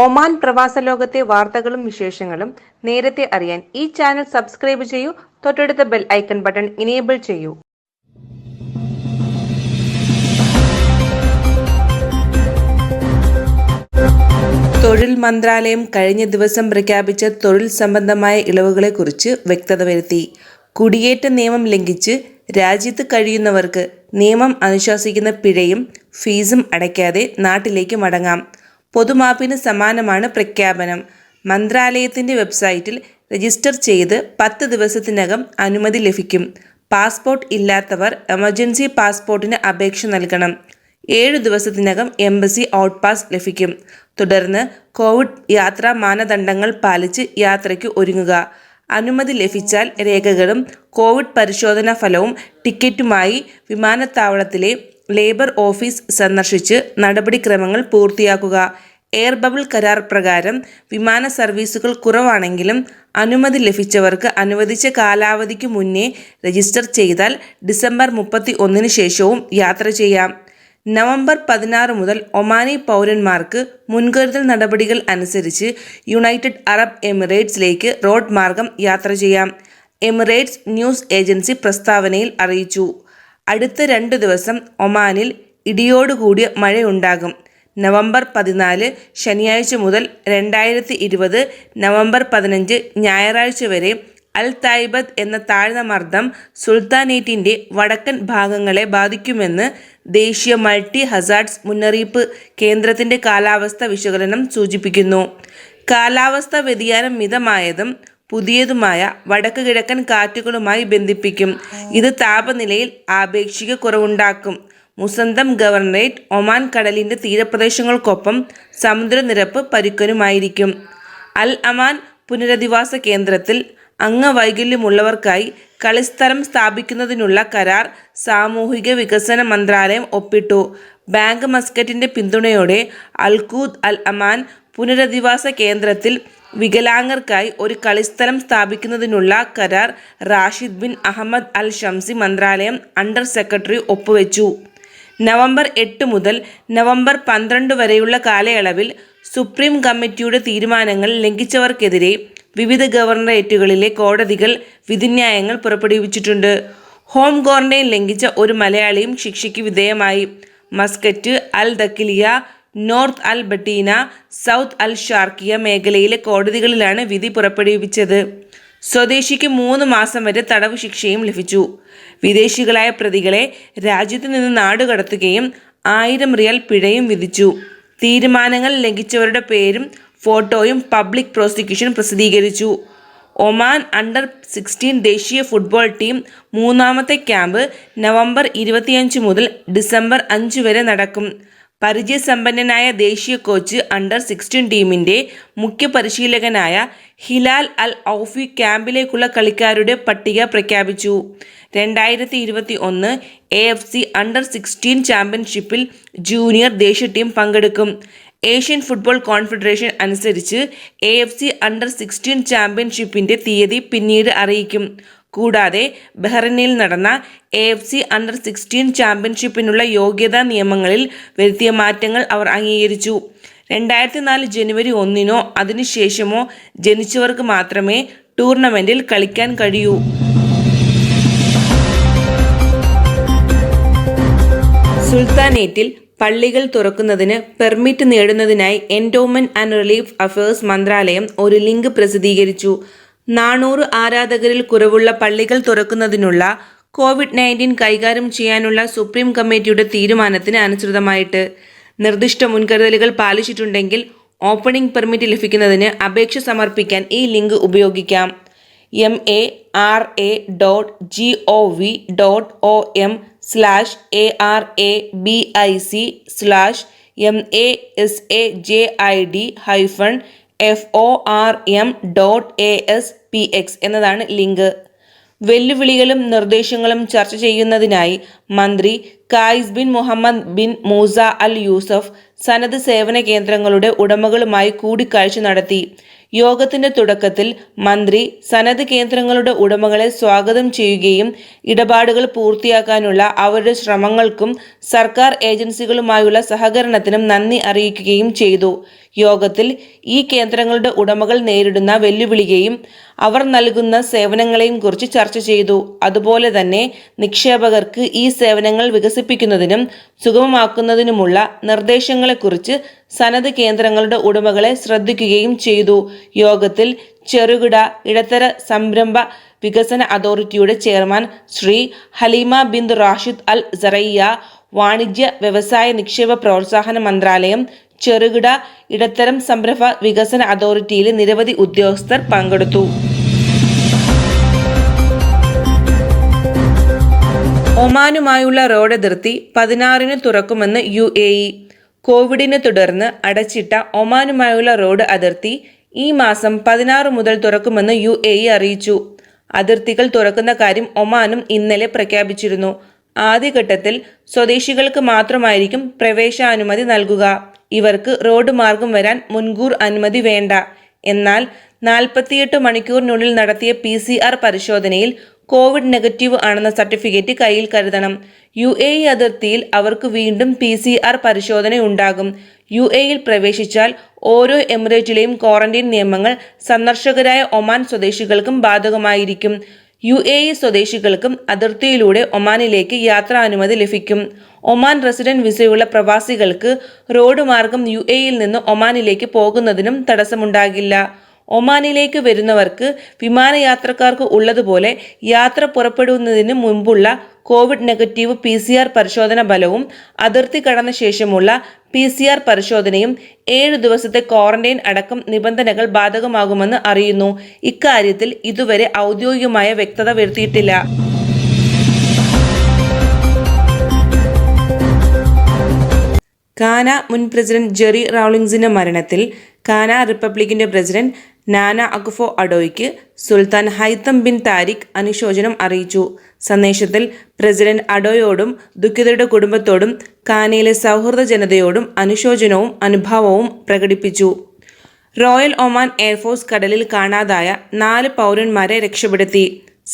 Oman പ്രവാസ ലോകത്തെ വാർത്തകളും വിശേഷങ്ങളും നേരത്തെ അറിയാൻ ഈ ചാനൽ സബ്സ്ക്രൈബ് ചെയ്യൂ. തൊട്ടടുത്ത ബെൽ ഐക്കൺ ബട്ടൺ ഇനേബിൾ ചെയ്യൂ. തൊഴിൽ മന്ത്രാലയം കഴിഞ്ഞ ദിവസം പ്രഖ്യാപിച്ച തൊഴിൽ സംബന്ധമായ ഇളവുകളെക്കുറിച്ച് വ്യക്തത വരുത്തി. കുടിയേറ്റ നിയമം ലംഘിച്ച് രാജ്യത്ത് കഴിയുന്നവർക്ക് നിയമം അനുശാസിക്കുന്ന പിഴയും ഫീസും അടയ്ക്കാതെ നാട്ടിലേക്ക് മടങ്ങാം. പൊതുമാപ്പിന് സമാനമാണ് പ്രഖ്യാപനം. മന്ത്രാലയത്തിൻ്റെ വെബ്സൈറ്റിൽ രജിസ്റ്റർ ചെയ്ത് 10 ദിവസത്തിനകം അനുമതി ലഭിക്കും. പാസ്പോർട്ട് ഇല്ലാത്തവർ എമർജൻസി പാസ്പോർട്ടിന് അപേക്ഷ നൽകണം. 7 ദിവസത്തിനകം എംബസി ഔട്ട് പാസ് ലഭിക്കും. തുടർന്ന് കോവിഡ് യാത്രാ മാനദണ്ഡങ്ങൾ പാലിച്ച് യാത്രയ്ക്ക് ഒരുങ്ങുക. അനുമതി ലഭിച്ചാൽ രേഖകളും കോവിഡ് പരിശോധനാ ഫലവും ടിക്കറ്റുമായി വിമാനത്താവളത്തിലെ ലേബർ ഓഫീസ് സന്ദർശിച്ച് നടപടിക്രമങ്ങൾ പൂർത്തിയാക്കുക. എയർ ബബിൾ കരാർ പ്രകാരം വിമാന സർവീസുകൾ കുറവാണെങ്കിലും അനുമതി ലഭിച്ചവർക്ക് അനുവദിച്ച കാലാവധിക്ക് മുന്നേ രജിസ്റ്റർ ചെയ്താൽ ഡിസംബർ 31 ശേഷവും യാത്ര ചെയ്യാം. നവംബർ 16 മുതൽ ഒമാനി പൗരന്മാർക്ക് മുൻകരുതൽ നടപടികൾ അനുസരിച്ച് യുണൈറ്റഡ് അറബ് എമിറേറ്റ്സിലേക്ക് റോഡ് മാർഗം യാത്ര ചെയ്യാം. എമിറേറ്റ്സ് ന്യൂസ് ഏജൻസി പ്രസ്താവനയിൽ അറിയിച്ചു. അടുത്ത 2 ദിവസം ഒമാനിൽ ഇടിയോടുകൂടിയ മഴയുണ്ടാകും. നവംബർ 14 ശനിയാഴ്ച മുതൽ 2020 നവംബർ 15 ഞായറാഴ്ച വരെ അൽ തായിബത്ത് എന്ന താഴ്ന്ന മർദ്ദം സുൽത്താനേറ്റിൻ്റെ വടക്കൻ ഭാഗങ്ങളെ ബാധിക്കുമെന്ന് ദേശീയ മൾട്ടി ഹസാർഡ്സ് മുന്നറിയിപ്പ് കേന്ദ്രത്തിൻ്റെ കാലാവസ്ഥ വിശകലനം സൂചിപ്പിക്കുന്നു. കാലാവസ്ഥാ വ്യതിയാനം മിതമായതും പുതിയതുമായ വടക്ക് കിഴക്കൻ കാറ്റുകളുമായി ബന്ധിപ്പിക്കും. ഇത് താപനിലയിൽ ആപേക്ഷിക കുറവുണ്ടാക്കും. മുസന്തം ഗവർണറേറ്റ് ഒമാൻ കടലിൻ്റെ തീരപ്രദേശങ്ങൾക്കൊപ്പം സമുദ്രനിരപ്പ് പരുക്കനുമായിരിക്കും. അൽ അമാൻ പുനരധിവാസ കേന്ദ്രത്തിൽ അംഗവൈകല്യമുള്ളവർക്കായി കളിസ്ഥലം സ്ഥാപിക്കുന്നതിനുള്ള കരാർ സാമൂഹിക വികസന മന്ത്രാലയം ഒപ്പിട്ടു. ബാങ്ക് മസ്കറ്റിൻ്റെ പിന്തുണയോടെ അൽഖൂദ് അൽ അമാൻ പുനരധിവാസ കേന്ദ്രത്തിൽ വികലാംഗർക്കായി ഒരു കളിസ്ഥലം സ്ഥാപിക്കുന്നതിനുള്ള കരാർ റാഷിദ് ബിൻ അഹമ്മദ് അൽ ഷംസി മന്ത്രാലയം അണ്ടർ സെക്രട്ടറി ഒപ്പുവെച്ചു. നവംബർ 8 മുതൽ നവംബർ 12 വരെയുള്ള കാലയളവിൽ സുപ്രീം കമ്മിറ്റിയുടെ തീരുമാനങ്ങൾ ലംഘിച്ചവർക്കെതിരെ വിവിധ ഗവർണറേറ്റുകളിലെ കോടതികൾ വിധിന്യായങ്ങൾ പുറപ്പെടുവിച്ചിട്ടുണ്ട്. ഹോം ക്വാറന്റൈൻ ലംഘിച്ച ഒരു മലയാളിയും ശിക്ഷയ്ക്ക് വിധേയമായി. മസ്കറ്റ്, അൽ ദക്കിലിയ, നോർത്ത് അൽ ബട്ടീന, സൗത്ത് അൽ ഷാർക്കിയ മേഖലയിലെ കോടതികളിലാണ് വിധി പുറപ്പെടുവിച്ചത്. സ്വദേശിക്ക് 3 മാസം വരെ തടവ് ശിക്ഷയും ലഭിച്ചു. വിദേശികളായ പ്രതികളെ രാജ്യത്തു നിന്ന് നാടുകടത്തുകയും 1000 റിയാൽ പിഴയും വിധിച്ചു. തീരുമാനങ്ങൾ ലംഘിച്ചവരുടെ പേരും ഫോട്ടോയും പബ്ലിക് പ്രോസിക്യൂഷൻ പ്രസിദ്ധീകരിച്ചു. ഒമാൻ അണ്ടർ 16 ദേശീയ ഫുട്ബോൾ ടീം 3ാമത്തെ ക്യാമ്പ് നവംബർ 25 മുതൽ ഡിസംബർ 5 വരെ നടക്കും. പരിചയസമ്പന്നനായ ദേശീയ കോച്ച് അണ്ടർ 16 ടീമിൻ്റെ മുഖ്യ പരിശീലകനായ ഹിലാൽ അൽ ഔഫി ക്യാമ്പിലേക്കുള്ള കളിക്കാരുടെ പട്ടിക പ്രഖ്യാപിച്ചു. 2021 AFC അണ്ടർ 16 ചാമ്പ്യൻഷിപ്പിൽ ജൂനിയർ ദേശീയ ടീം പങ്കെടുക്കും. ഏഷ്യൻ ഫുട്ബോൾ കോൺഫെഡറേഷൻ അനുസരിച്ച് AFC അണ്ടർ 16 ചാമ്പ്യൻഷിപ്പിൻ്റെ തീയതി പിന്നീട് അറിയിക്കും. കൂടാതെ ബഹ്റൈനിൽ നടന്ന AFC അണ്ടർ 16 ചാമ്പ്യൻഷിപ്പിനുള്ള യോഗ്യതാ നിയമങ്ങളിൽ വരുത്തിയ മാറ്റങ്ങൾ അവർ അംഗീകരിച്ചു. 2004 ജനുവരി 1 അതിനുശേഷമോ ജനിച്ചവർക്ക് മാത്രമേ ടൂർണമെൻറ്റിൽ കളിക്കാൻ കഴിയൂ. സുൽത്താനേറ്റിൽ പള്ളികൾ തുറക്കുന്നതിന് പെർമിറ്റ് നേടുന്നതിനായി എൻഡോമെന്റ് ആൻഡ് റിലീഫ് അഫയേഴ്സ് മന്ത്രാലയം ഒരു ലിങ്ക് പ്രസിദ്ധീകരിച്ചു. 400 ആരാധകരിൽ കുറവുള്ള പള്ളികൾ തുറക്കുന്നതിനുള്ള COVID-19 കൈകാര്യം ചെയ്യാനുള്ള സുപ്രീം കമ്മിറ്റിയുടെ തീരുമാനത്തിന് അനുസൃതമായിട്ട് നിർദ്ദിഷ്ട മുൻകരുതലുകൾ പാലിച്ചിട്ടുണ്ടെങ്കിൽ ഓപ്പണിംഗ് പെർമിറ്റ് ലഭിക്കുന്നതിന് അപേക്ഷ സമർപ്പിക്കാൻ ഈ ലിങ്ക് ഉപയോഗിക്കാം. MARA.gov.om/ARABIC/MASAJID-FORM.ASPX എന്നതാണ് ലിങ്ക്. വെല്ലുവിളികളും നിർദ്ദേശങ്ങളും ചർച്ച ചെയ്യുന്നതിനായി മന്ത്രി കായിസ് ബിൻ മുഹമ്മദ് ബിൻ മൂസ അൽ യൂസഫ് സനത് സേവന കേന്ദ്രങ്ങളുടെ ഉടമകളുമായി കൂടിക്കാഴ്ച നടത്തി. യോഗത്തിന്റെ തുടക്കത്തിൽ മന്ത്രി സനത് കേന്ദ്രങ്ങളുടെ ഉടമകളെ സ്വാഗതം ചെയ്യുകയും ഇടപാടുകൾ പൂർത്തിയാക്കാനുള്ള അവരുടെ ശ്രമങ്ങൾക്കും സർക്കാർ ഏജൻസികളുമായുള്ള സഹകരണത്തിനും നന്ദി അറിയിക്കുകയും ചെയ്തു. യോഗത്തിൽ ഈ കേന്ദ്രങ്ങളുടെ ഉടമകൾ നേരിടുന്ന വെല്ലുവിളിയെയും അവർ നൽകുന്ന സേവനങ്ങളെയും കുറിച്ച് ചർച്ച ചെയ്തു. അതുപോലെ തന്നെ നിക്ഷേപകർക്ക് ഈ സേവനങ്ങൾ വികസിപ്പിക്കുന്നതിനും സുഗമമാക്കുന്നതിനുമുള്ള നിർദ്ദേശങ്ങളെക്കുറിച്ച് സനത് കേന്ദ്രങ്ങളുടെ ഉടമകളെ ശ്രദ്ധിക്കുകയും ചെയ്തു. യോഗത്തിൽ ചെറുകിട ഇടത്തര സംരംഭ വികസന അതോറിറ്റിയുടെ ചെയർമാൻ ശ്രീ ഹലീമ ബിന്ത് റാഷിദ് അൽ സറയ്യ, വാണിജ്യ വ്യവസായ നിക്ഷേപ പ്രോത്സാഹന മന്ത്രാലയം, ചെറുകിട ഇടത്തരം സംരംഭ വികസന അതോറിറ്റിയിലെ നിരവധി ഉദ്യോഗസ്ഥർ പങ്കെടുത്തു. ഒമാനുമായുള്ള റോഡ് അതിർത്തി 16-ന് തുറക്കുമെന്ന് UAE. കോവിഡിനെ തുടർന്ന് അടച്ചിട്ട ഒമാനുമായുള്ള റോഡ് അതിർത്തി ഈ മാസം 16 മുതൽ തുറക്കുമെന്ന് UAE അറിയിച്ചു. അതിർത്തികൾ തുറക്കുന്ന കാര്യം ഒമാനും ഇന്നലെ പ്രഖ്യാപിച്ചിരുന്നു. ആദ്യഘട്ടത്തിൽ സ്വദേശികൾക്ക് മാത്രമായിരിക്കും പ്രവേശാനുമതി നൽകുക. ഇവർക്ക് റോഡ് മാർഗം വരാൻ മുൻകൂർ അനുമതി വേണ്ട. എന്നാൽ 48 മണിക്കൂറിനുള്ളിൽ നടത്തിയ PCR പരിശോധനയിൽ കോവിഡ് നെഗറ്റീവ് ആണെന്ന സർട്ടിഫിക്കറ്റ് കയ്യിൽ കരുതണം. UAE അതിർത്തിയിൽ അവർക്ക് വീണ്ടും PCR പരിശോധന ഉണ്ടാകും. UAEയിൽ പ്രവേശിച്ചാൽ ഓരോ എമിറേറ്റിലെയും ക്വാറന്റൈൻ നിയമങ്ങൾ സന്ദർശകരായ ഒമാൻ സ്വദേശികൾക്കും ബാധകമായിരിക്കും. UAE സ്വദേശികൾക്കും അതിർത്തിയിലൂടെ ഒമാനിലേക്ക് യാത്രാനുമതി ലഭിക്കും. ഒമാൻ റെസിഡന്റ് വിസയുള്ള പ്രവാസികൾക്ക് റോഡ് മാർഗം UAEയിൽ നിന്ന് ഒമാനിലേക്ക് പോകുന്നതിനും തടസ്സമുണ്ടാകില്ല. ഒമാനിലേക്ക് വരുന്നവർക്ക് വിമാനയാത്രക്കാർക്ക് ഉള്ളതുപോലെ യാത്ര പുറപ്പെടുന്നതിന് മുൻപുള്ള കോവിഡ് നെഗറ്റീവ് PCR പരിശോധന ഫലവും അതിർത്തി കടന്ന ശേഷമുള്ള PCR പരിശോധനയും 7 ദിവസത്തെ ക്വാറന്റൈൻ അടക്കം നിബന്ധനകൾ ബാധകമാകുമെന്ന് അറിയുന്നു. ഇക്കാര്യത്തിൽ ഇതുവരെ ഔദ്യോഗികമായ വ്യക്തത വരുത്തിയിട്ടില്ല. ഘാന മുൻ പ്രസിഡന്റ് ജെറി റൗളിങ്സിന്റെ മരണത്തിൽ ഘാന റിപ്പബ്ലിക്കിന്റെ പ്രസിഡന്റ് നാന അക്ഫോ അഡോയ്ക്ക് സുൽത്താൻ ഹൈത്തം ബിൻ താരിഖ് അനുശോചനം അറിയിച്ചു. സന്ദേശത്തിൽ പ്രസിഡന്റ് അഡോയോടും ദുഃഖിതരുടെ കുടുംബത്തോടും ഘാനയിലെ സൗഹൃദ ജനതയോടും അനുശോചനവും അനുഭാവവും പ്രകടിപ്പിച്ചു. റോയൽ ഒമാൻ എയർഫോഴ്സ് കടലിൽ കാണാതായ 4 പൗരന്മാരെ രക്ഷപ്പെടുത്തി.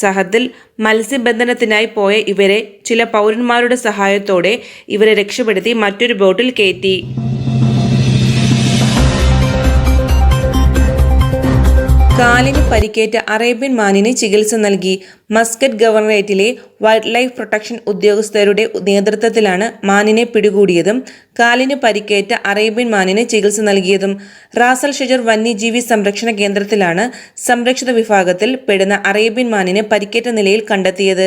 സഹത്തിൽ മത്സ്യബന്ധനത്തിനായി പോയ ഇവരെ ചില പൗരന്മാരുടെ സഹായത്തോടെ ഇവരെ രക്ഷപ്പെടുത്തി മറ്റൊരു ബോട്ടിൽ കയറ്റി. കാലിന് പരിക്കേറ്റ അറേബ്യൻ മാനിന് ചികിത്സ നൽകി. മസ്കറ്റ് ഗവർണറേറ്റിലെ വൈൽഡ് ലൈഫ് പ്രൊട്ടക്ഷൻ ഉദ്യോഗസ്ഥരുടെ നേതൃത്വത്തിലാണ് മാനിനെ പിടികൂടിയതും കാലിന് പരിക്കേറ്റ അറേബ്യൻ മാനിന് ചികിത്സ നൽകിയതും. റാസൽ ഷജർ വന്യജീവി സംരക്ഷണ കേന്ദ്രത്തിലാണ് സംരക്ഷിത വിഭാഗത്തിൽ പെടുന്ന അറേബ്യൻ മാനിനെ പരിക്കേറ്റ നിലയിൽ കണ്ടെത്തിയത്.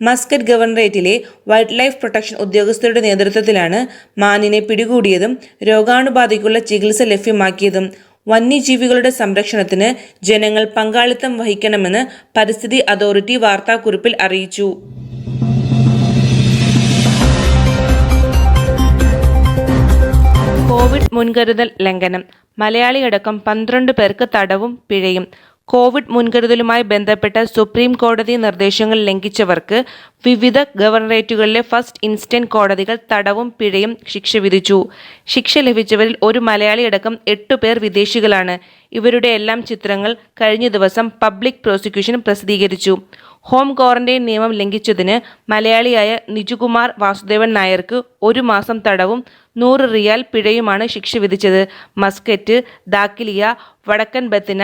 മസ്കറ്റ് ഗവർണറേറ്റിലെ വൈൽഡ് ലൈഫ് പ്രൊട്ടക്ഷൻ ഉദ്യോഗസ്ഥരുടെ നേതൃത്വത്തിലാണ് മാനിനെ പിടികൂടിയതും രോഗാണുബാധയ്ക്കുള്ള ചികിത്സ ലഭ്യമാക്കിയതും. വന്യജീവികളുടെ സംരക്ഷണത്തിന് ജനങ്ങൾ പങ്കാളിത്തം വഹിക്കണമെന്ന് പരിസ്ഥിതി അതോറിറ്റി വാർത്താക്കുറിപ്പിൽ അറിയിച്ചു. കോവിഡ് മുൻകരുതൽ ലംഘനം. മലയാളിയടക്കം 12 പേർക്ക് തടവും പിഴയും. കോവിഡ് മുൻകരുതലുമായി ബന്ധപ്പെട്ട സുപ്രീം കോടതി നിർദ്ദേശങ്ങൾ ലംഘിച്ചവർക്ക് വിവിധ ഗവർണറേറ്റുകളിലെ ഫസ്റ്റ് ഇൻസ്റ്റന്റ് കോടതികൾ തടവും പിഴയും ശിക്ഷ വിധിച്ചു. ശിക്ഷ ലഭിച്ചവരിൽ ഒരു മലയാളിയടക്കം 8 പേർ വിദേശികളാണ്. ഇവരുടെ എല്ലാം ചിത്രങ്ങൾ കഴിഞ്ഞ ദിവസം പബ്ലിക് പ്രോസിക്യൂഷൻ പ്രസിദ്ധീകരിച്ചു. ഹോം ക്വാറന്റൈൻ നിയമം ലംഘിച്ചതിന് മലയാളിയായ നിജുകുമാർ വാസുദേവൻ നായർക്ക് 1 മാസം തടവും 100 റിയാൽ പിഴയുമാണ് ശിക്ഷ വിധിച്ചത്. മസ്കറ്റ്, ദാഖിലിയ, വടക്കൻ ബത്തിന,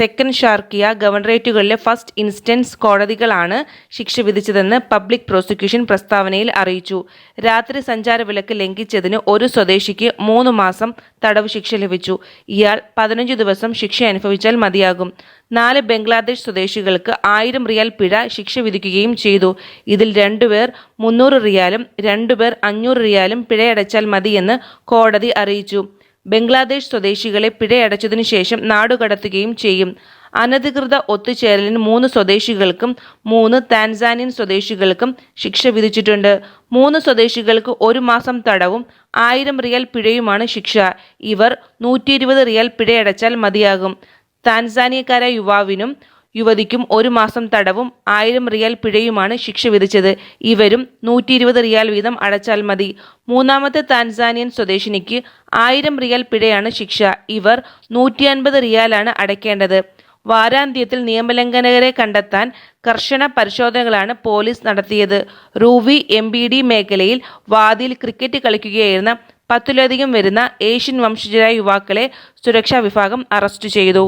തെക്കൻ ഷാർക്കിയ ഗവർണറേറ്റുകളിലെ ഫസ്റ്റ് ഇൻസ്റ്റൻസ് കോടതികളാണ് ശിക്ഷ വിധിച്ചതെന്ന് പബ്ലിക് പ്രോസിക്യൂഷൻ പ്രസ്താവനയിൽ അറിയിച്ചു. രാത്രി സഞ്ചാര വിലക്ക് ലംഘിച്ചതിന് ഒരു സ്വദേശിക്ക് 3 മാസം തടവ് ശിക്ഷ ലഭിച്ചു. ഇയാൾ 15 ദിവസം ശിക്ഷ അനുഭവിച്ചാൽ മതിയാകും. 4 ബംഗ്ലാദേശ് സ്വദേശികൾക്ക് 1000 റിയാൽ പിഴ ശിക്ഷ വിധിക്കുകയും ചെയ്തു. ഇതിൽ 2 പേർ 300 റിയാലും 2 പേർ 500 റിയാലും പിഴയടച്ചാൽ മതിയെന്ന് കോടതി അറിയിച്ചു. ബംഗ്ലാദേശ് സ്വദേശികളെ പിഴയടച്ചതിനു ശേഷം നാടുകടത്തുകയും ചെയ്യും. അനധികൃത ഒത്തുചേരലിന് 3 സ്വദേശികൾക്കും 3 താൻസാനിയൻ സ്വദേശികൾക്കും ശിക്ഷ വിധിച്ചിട്ടുണ്ട്. 3 സ്വദേശികൾക്ക് 1 മാസം തടവും 1000 റിയാൽ പിഴയുമാണ് ശിക്ഷ. ഇവർ 120 റിയാൽ പിഴയടച്ചാൽ മതിയാകും. താൻസാനിയക്കാരായ യുവാവിനും യുവതിക്കും 1 മാസം തടവും 1000 റിയാൽ പിഴയുമാണ് ശിക്ഷ വിധിച്ചത്. ഇവരും 120 റിയാൽ വീതം അടച്ചാൽ മതി. 3ാമത്തെ താൻസാനിയൻ സ്വദേശിനിക്ക് 1000 റിയാൽ പിഴയാണ് ശിക്ഷ. ഇവർ 150 റിയാലാണ് അടയ്ക്കേണ്ടത്. വാരാന്ത്യത്തിൽ നിയമലംഘകരെ കണ്ടെത്താൻ കർശന പരിശോധനകളാണ് പോലീസ് നടത്തിയത്. റൂവി MBD മേഖലയിൽ വാദിയിൽ ക്രിക്കറ്റ് കളിക്കുകയായിരുന്ന 10ലധികം വരുന്ന ഏഷ്യൻ വംശജരായ യുവാക്കളെ സുരക്ഷാ വിഭാഗം അറസ്റ്റ് ചെയ്തു.